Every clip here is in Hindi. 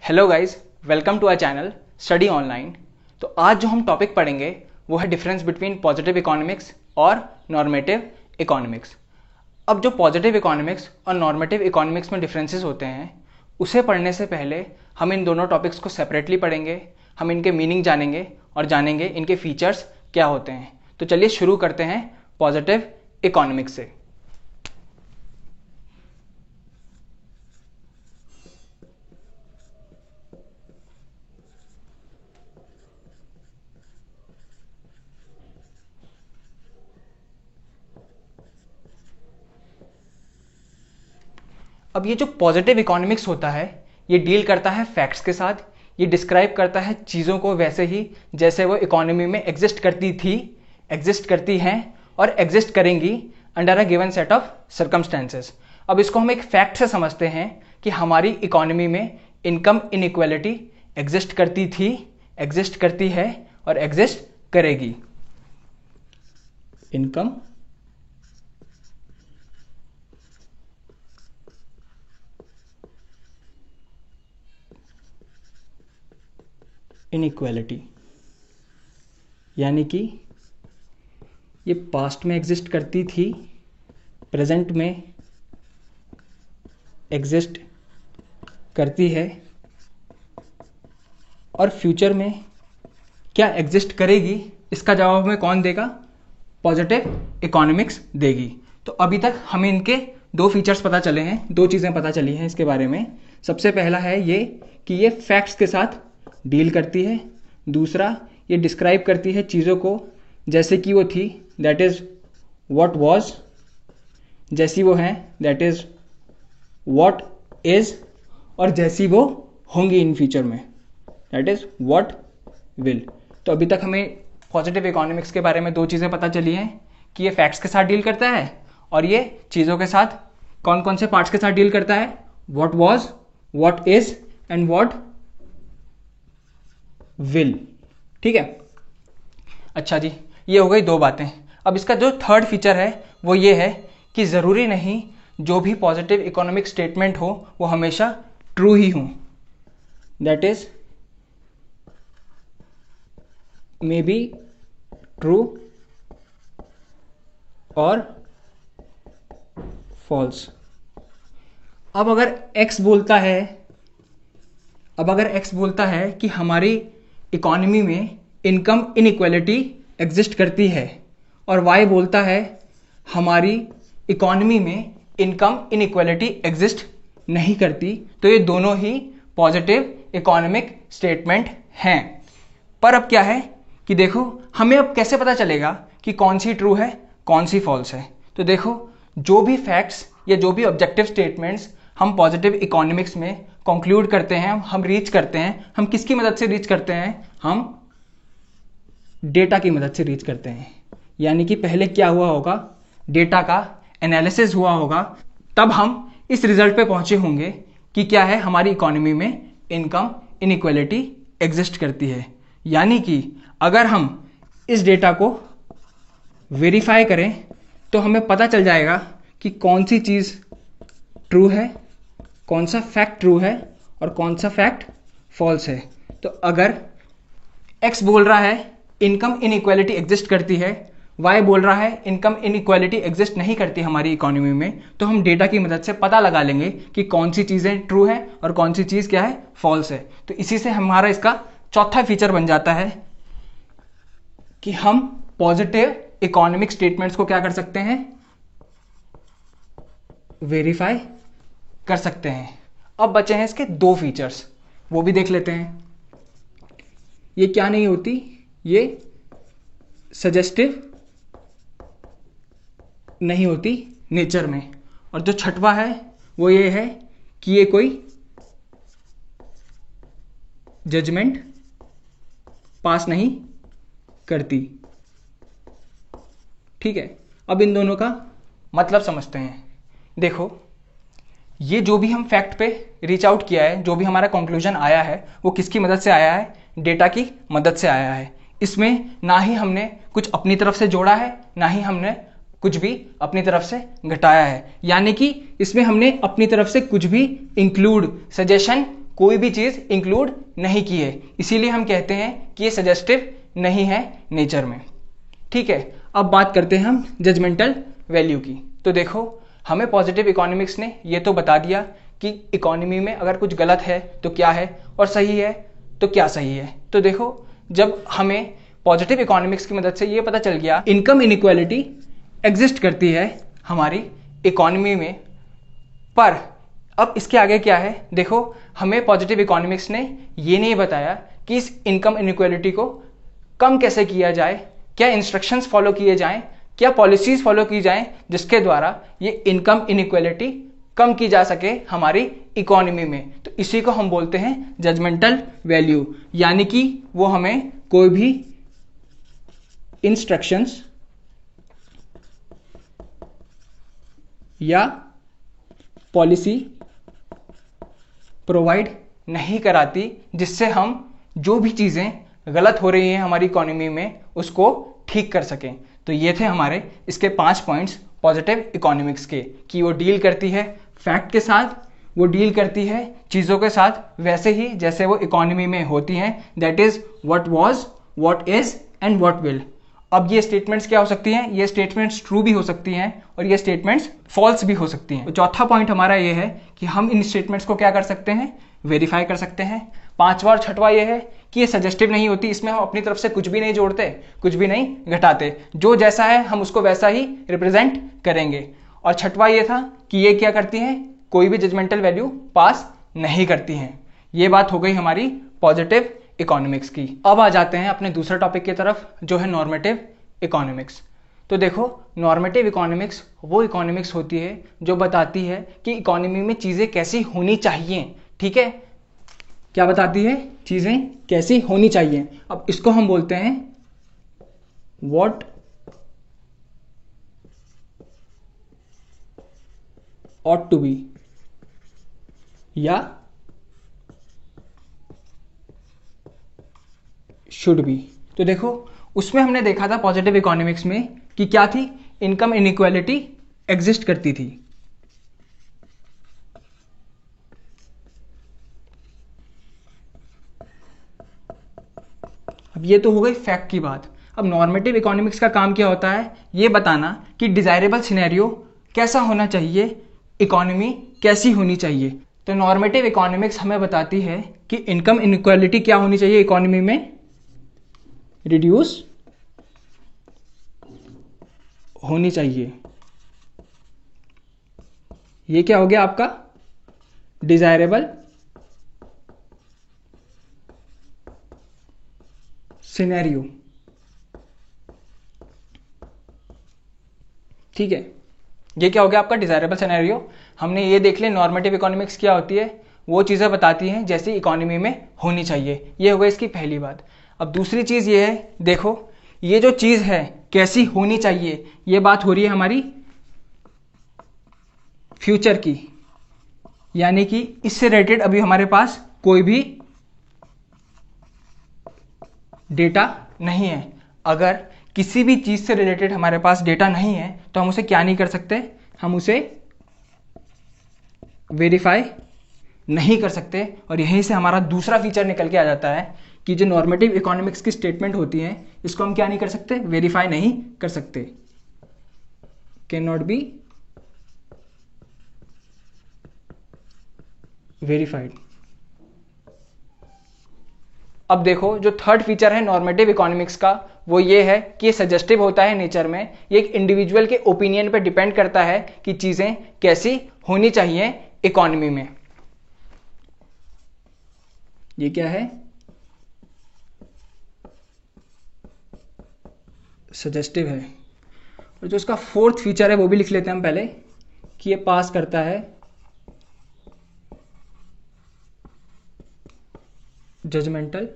Hello guys, welcome to our channel study online. तो आज जो हम टॉपिक पढ़ेंगे वो है डिफरेंस बिटवीन पॉजिटिव इकोनॉमिक्स और नॉर्मेटिव इकोनॉमिक्स। अब जो पॉजिटिव इकोनॉमिक्स और नॉर्मेटिव इकोनॉमिक्स में डिफरेंसेस होते हैं उसे पढ़ने से पहले हम इन दोनों टॉपिक्स को सेपरेटली पढ़ेंगे, हम इनके मीनिंग जानेंगे और जानेंगे इनके फीचर्स क्या होते हैं। तो चलिए शुरू करते हैं पॉजिटिव इकोनॉमिक्स से। अब ये जो पॉजिटिव इकोनॉमिक्स होता है ये डील करता है फैक्ट्स के साथ, ये डिस्क्राइब करता है चीज़ों को वैसे ही जैसे वो इकोनॉमी में एग्जिस्ट करती थी, एग्जिस्ट करती हैं और एग्जिस्ट करेंगी under a given set of circumstances. अब इसको हम एक फैक्ट से समझते हैं कि हमारी इकोनॉमी में इनकम इनइक्वालिटी एग्जिस्ट करती थी, एग्जिस्ट करती है और एग्जिस्ट करेगी। इनकम इनइक्वालिटी यानी कि ये पास्ट में एग्जिस्ट करती थी, प्रेजेंट में एग्जिस्ट करती है और फ्यूचर में क्या एग्जिस्ट करेगी, इसका जवाब हमें कौन देगा? पॉजिटिव इकोनॉमिक्स देगी। तो अभी तक हमें इनके दो फीचर्स पता चले हैं, दो चीज़ें पता चली हैं इसके बारे में। सबसे पहला है ये कि ये फैक्ट्स के साथ डील करती है, दूसरा ये डिस्क्राइब करती है चीज़ों को जैसे कि वो थी, दैट इज़ व्हाट वाज, जैसी वो हैं दैट इज़ व्हाट इज़, और जैसी वो होंगी इन फ्यूचर में दैट इज़ व्हाट विल। तो अभी तक हमें पॉजिटिव इकोनॉमिक्स के बारे में दो चीज़ें पता चली हैं कि ये फैक्ट्स के साथ डील करता है और ये चीज़ों के साथ कौन कौन से पार्ट्स के साथ डील करता है, what was, what is and what will. ठीक है, अच्छा जी, ये हो गई दो बातें। अब इसका जो थर्ड फीचर है वो ये है कि ज़रूरी नहीं जो भी पॉजिटिव इकोनॉमिक स्टेटमेंट हो वो हमेशा ट्रू ही हो, that is may be true और फॉल्स। अब अगर एक्स बोलता है कि हमारी इकोनॉमी में इनकम इनइक्वालिटी एग्जिस्ट करती है और वाई बोलता है हमारी इकोनॉमी में इनकम इनइक्वालिटी एग्जिस्ट नहीं करती, तो ये दोनों ही पॉजिटिव इकोनॉमिक स्टेटमेंट हैं। पर अब क्या है कि देखो, हमें अब कैसे पता चलेगा कि कौन सी ट्रू है कौन सी फॉल्स है? तो देखो, जो भी फैक्ट्स या जो भी ऑब्जेक्टिव स्टेटमेंट्स हम पॉजिटिव इकोनॉमिक्स में कंक्लूड करते हैं, हम रीच करते हैं, हम किसकी मदद से रीच करते हैं? हम डेटा की मदद से रीच करते हैं। यानी कि पहले क्या हुआ होगा, डेटा का एनालिसिस हुआ होगा, तब हम इस रिजल्ट पे पहुंचे होंगे कि क्या है, हमारी इकोनॉमी में इनकम इनइक्वालिटी एग्जिस्ट करती है। यानी कि अगर हम इस डेटा को वेरीफाई करें तो हमें पता चल जाएगा कि कौन सी चीज़ ट्रू है, कौन सा फैक्ट ट्रू है और कौन सा फैक्ट फॉल्स है। तो अगर एक्स बोल रहा है इनकम इनइक्वालिटी एग्जिस्ट करती है, वाई बोल रहा है इनकम इनइक्वालिटी एग्जिस्ट नहीं करती हमारी इकोनॉमी में, तो हम डेटा की मदद से पता लगा लेंगे कि कौन सी चीज़ें ट्रू है और कौन सी चीज़ क्या है, फॉल्स है। तो इसी से हमारा इसका चौथा फीचर बन जाता है कि हम पॉजिटिव इकोनॉमिक स्टेटमेंट्स को क्या कर सकते हैं, वेरीफाई कर सकते हैं। अब बचे हैं इसके दो फीचर्स, वो भी देख लेते हैं। ये क्या नहीं होती, ये सजेस्टिव नहीं होती नेचर में। और जो छठवा है वो ये है कि ये कोई जजमेंट पास नहीं करती। ठीक है, अब इन दोनों का मतलब समझते हैं। देखो, ये जो भी हम फैक्ट पे रीच आउट किया है, जो भी हमारा कंक्लूजन आया है, वो किसकी मदद से आया है? डेटा की मदद से आया है। इसमें ना ही हमने कुछ अपनी तरफ से जोड़ा है, ना ही हमने कुछ भी अपनी तरफ से घटाया है। यानी कि इसमें हमने अपनी तरफ से कुछ भी इंक्लूड, सजेशन कोई भी चीज़ इंक्लूड नहीं की है, इसीलिए हम कहते हैं कि ये सजेस्टिव नहीं है नेचर में। ठीक है, अब बात करते हैं हम जजमेंटल वैल्यू की। तो देखो, हमें पॉजिटिव इकोनॉमिक्स ने ये तो बता दिया कि इकोनॉमी में अगर कुछ गलत है तो क्या है और सही है तो क्या सही है। तो देखो, जब हमें पॉजिटिव इकोनॉमिक्स की मदद से ये पता चल गया इनकम इनइक्वालिटी एग्जिस्ट करती है हमारी इकोनॉमी में, पर अब इसके आगे क्या है, देखो हमें पॉजिटिव इकोनॉमिक्स ने ये नहीं बताया कि इस इनकम इनइक्वालिटी को कम कैसे किया जाए, क्या इंस्ट्रक्शंस फॉलो किए जाएं, क्या पॉलिसीज फॉलो की जाएं जिसके द्वारा ये इनकम इनइक्वालिटी कम की जा सके हमारी इकोनॉमी में। तो इसी को हम बोलते हैं जजमेंटल वैल्यू, यानी कि वो हमें कोई भी इंस्ट्रक्शंस या पॉलिसी प्रोवाइड नहीं कराती जिससे हम जो भी चीज़ें गलत हो रही हैं हमारी इकोनॉमी में उसको ठीक कर सकें। तो ये थे हमारे इसके 5 पॉइंट्स पॉजिटिव इकोनॉमिक्स के, कि वो डील करती है फैक्ट के साथ, वो डील करती है चीज़ों के साथ वैसे ही जैसे वो इकोनॉमी में होती हैं, that is what was, what is and what will. अब ये स्टेटमेंट्स क्या हो सकती हैं, ये स्टेटमेंट्स ट्रू भी हो सकती हैं और ये स्टेटमेंट्स फॉल्स भी हो सकती हैं। तो चौथा पॉइंट हमारा ये है कि हम इन स्टेटमेंट्स को क्या कर सकते हैं, वेरीफाई कर सकते हैं। पांचवा और छठवा ये है कि ये सजेस्टिव नहीं होती, इसमें हम अपनी तरफ से कुछ भी नहीं जोड़ते, कुछ भी नहीं घटाते, जो जैसा है हम उसको वैसा ही रिप्रेजेंट करेंगे। और छठवा ये था कि ये क्या करती हैं, कोई भी जजमेंटल वैल्यू पास नहीं करती हैं। ये बात हो गई हमारी पॉजिटिव इकोनॉमिक्स की। अब आ जाते हैं अपने दूसरे टॉपिक की तरफ जो है नॉर्मेटिव इकोनॉमिक्स। तो देखो, नॉर्मेटिव इकोनॉमिक्स वो इकोनॉमिक्स होती है जो बताती है कि इकोनॉमी में चीज़ें कैसी होनी चाहिए। ठीक है, क्या बताती है, चीज़ें कैसी होनी चाहिए। अब इसको हम बोलते हैं व्हाट ought to be या शुड बी। तो देखो, उसमें हमने देखा था पॉजिटिव इकोनॉमिक्स में कि क्या थी, इनकम इनइक्वालिटी एग्जिस्ट करती थी। अब ये तो हो गई फैक्ट की बात। अब नॉर्मेटिव इकोनॉमिक्स का काम क्या होता है, ये बताना कि डिजायरेबल सिनेरियो कैसा होना चाहिए, इकोनॉमी कैसी होनी चाहिए। तो नॉर्मेटिव इकोनॉमिक्स हमें बताती है कि इनकम इनइक्वालिटी क्या होनी चाहिए इकोनॉमी में, रिड्यूस होनी चाहिए। ये क्या हो गया आपका डिजायरेबल सिनेरियो। ठीक है, ये क्या हो गया आपका डिजायरेबल सिनेरियो। हमने ये देख लिया नॉर्मेटिव इकोनॉमिक्स क्या होती है, वो चीज़ें बताती हैं जैसी इकोनॉमी में होनी चाहिए। ये हो गई इसकी पहली बात। अब दूसरी चीज़ ये है, देखो ये जो चीज़ है कैसी होनी चाहिए, ये बात हो रही है हमारी फ्यूचर की, यानी कि इससे रिलेटेड अभी हमारे पास कोई भी डेटा नहीं है। अगर किसी भी चीज़ से रिलेटेड हमारे पास डेटा नहीं है तो हम उसे क्या नहीं कर सकते, हम उसे वेरीफाई नहीं कर सकते। और यहीं से हमारा दूसरा फीचर निकल के आ जाता है कि जो नॉर्मेटिव इकोनॉमिक्स की स्टेटमेंट होती हैं इसको हम क्या नहीं कर सकते, वेरीफाई नहीं कर सकते, कैन नॉट बी वेरीफाइड। अब देखो, जो थर्ड फीचर है नॉर्मेटिव इकोनॉमिक्स का वो ये है कि ये सजेस्टिव होता है नेचर में। ये एक इंडिविजुअल के ओपिनियन पे डिपेंड करता है कि चीजें कैसी होनी चाहिए इकोनॉमी में। ये क्या है, सजेस्टिव है। और जो उसका फोर्थ फीचर है वो भी लिख लेते हैं हम पहले, कि ये पास करता है जजमेंटल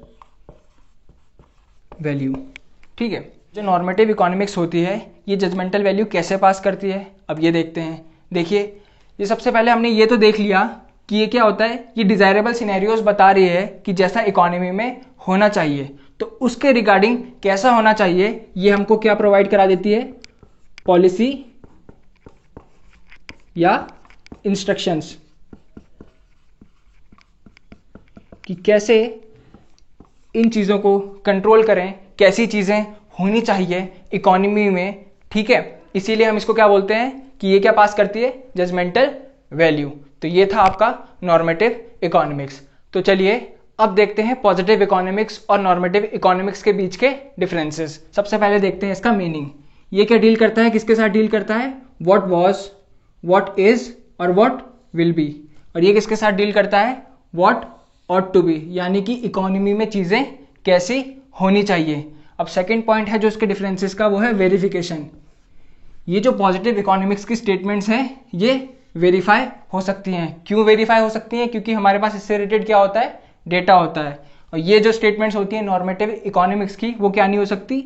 वैल्यू। ठीक है, जो नॉर्मेटिव इकोनॉमिक्स होती है ये जजमेंटल वैल्यू कैसे पास करती है, अब ये देखते हैं। देखिए, ये सबसे पहले हमने ये तो देख लिया कि ये क्या होता है, ये डिजायरेबल सिनेरियोज बता रही है कि जैसा इकोनॉमी में होना चाहिए। तो उसके रिगार्डिंग कैसा होना चाहिए ये हमको क्या प्रोवाइड करा देती है, पॉलिसी या इंस्ट्रक्शंस। कि कैसे इन चीज़ों को कंट्रोल करें, कैसी चीज़ें होनी चाहिए इकोनॉमी में, ठीक है। इसीलिए हम इसको क्या बोलते हैं कि ये क्या पास करती है, जजमेंटल वैल्यू। तो ये था आपका नॉर्मेटिव इकोनॉमिक्स। तो चलिए अब देखते हैं पॉजिटिव इकोनॉमिक्स और नॉर्मेटिव इकोनॉमिक्स के बीच के डिफरेंसेस। सबसे पहले देखते हैं इसका मीनिंग। ये क्या डील करता है, किसके साथ डील करता है, व्हाट वाज, व्हाट इज और व्हाट विल बी। और ये किसके साथ डील करता है, व्हाट ऑट टू बी, यानी कि इकोनॉमी में चीज़ें कैसी होनी चाहिए। अब सेकेंड पॉइंट है जो इसके डिफरेंसेस का, वो है वेरिफिकेशन। ये जो पॉजिटिव इकोनॉमिक्स की स्टेटमेंट्स हैं ये वेरीफाई हो सकती हैं। क्यों वेरीफाई हो सकती हैं, क्योंकि हमारे पास इससे रिलेटेड क्या होता है, डेटा होता है। और ये जो स्टेटमेंट्स होती हैं नॉर्मेटिव इकोनॉमिक्स की, वो क्या नहीं हो सकती,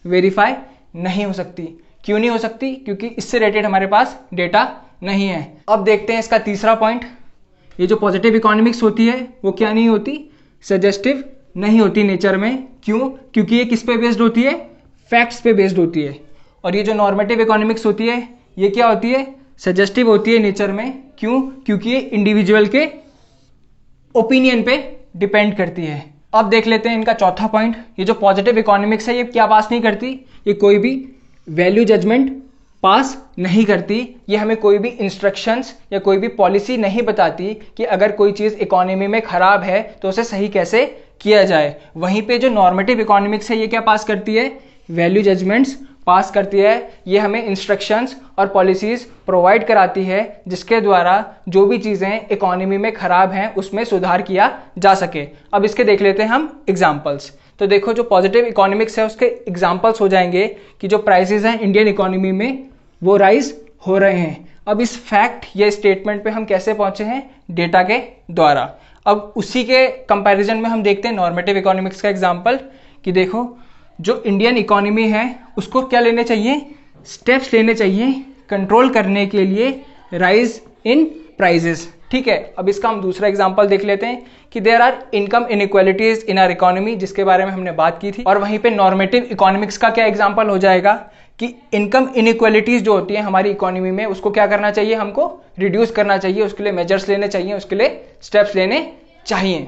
वेरीफाई नहीं हो सकती। क्यों नहीं हो सकती, क्योंकि इससे रिलेटेड हमारे पास डेटा नहीं है। अब देखते हैं इसका तीसरा पॉइंट। ये जो पॉजिटिव इकोनॉमिक्स होती है वो क्या नहीं होती, सजेस्टिव नहीं होती नेचर में। क्यों, क्योंकि ये किस पे बेस्ड होती है, फैक्ट्स पे बेस्ड होती है। और ये जो नॉर्मेटिव इकोनॉमिक्स होती है ये क्या होती है, सजेस्टिव होती है नेचर में। क्यों, क्योंकि ये इंडिविजुअल के ओपिनियन पे डिपेंड करती है। अब देख लेते हैं इनका चौथा पॉइंट। ये जो पॉजिटिव इकोनॉमिक्स है ये क्या पास नहीं करती, ये कोई भी वैल्यू जजमेंट पास नहीं करती। ये हमें कोई भी इंस्ट्रक्शंस या कोई भी पॉलिसी नहीं बताती कि अगर कोई चीज़ इकोनॉमी में खराब है तो उसे सही कैसे किया जाए। वहीं पे जो नॉर्मेटिव इकोनॉमिक्स है ये क्या पास करती है, वैल्यू जजमेंट्स पास करती है। ये हमें इंस्ट्रक्शंस और पॉलिसीज प्रोवाइड कराती है जिसके द्वारा जो भी चीज़ें इकोनॉमी में खराब हैं उसमें सुधार किया जा सके। अब इसके देख लेते हैं हम एग्जाम्पल्स। तो देखो जो पॉजिटिव इकोनॉमिक्स है उसके एग्जाम्पल्स हो जाएंगे कि जो प्राइसेस हैं इंडियन इकोनॉमी में वो राइज हो रहे हैं। अब इस फैक्ट या स्टेटमेंट पे हम कैसे पहुंचे हैं, डेटा के द्वारा। अब उसी के कंपैरिजन में हम देखते हैं नॉर्मेटिव इकोनॉमिक्स का एग्जांपल कि देखो जो इंडियन इकोनॉमी है उसको क्या लेने चाहिए, स्टेप्स लेने चाहिए कंट्रोल करने के लिए राइज इन प्राइजेस, ठीक है। अब इसका हम दूसरा एग्जांपल देख लेते हैं कि there are income inequalities in our economy, जिसके बारे में हमने बात की थी। और वहीं पे नॉर्मेटिव इकोनॉमिक्स का क्या एग्जांपल हो जाएगा कि इनकम इनइक्वालिटीज जो होती है हमारी इकोनॉमी में उसको क्या करना चाहिए, हमको रिड्यूस करना चाहिए, उसके लिए मेजर्स लेने चाहिए, उसके लिए स्टेप्स लेने चाहिए।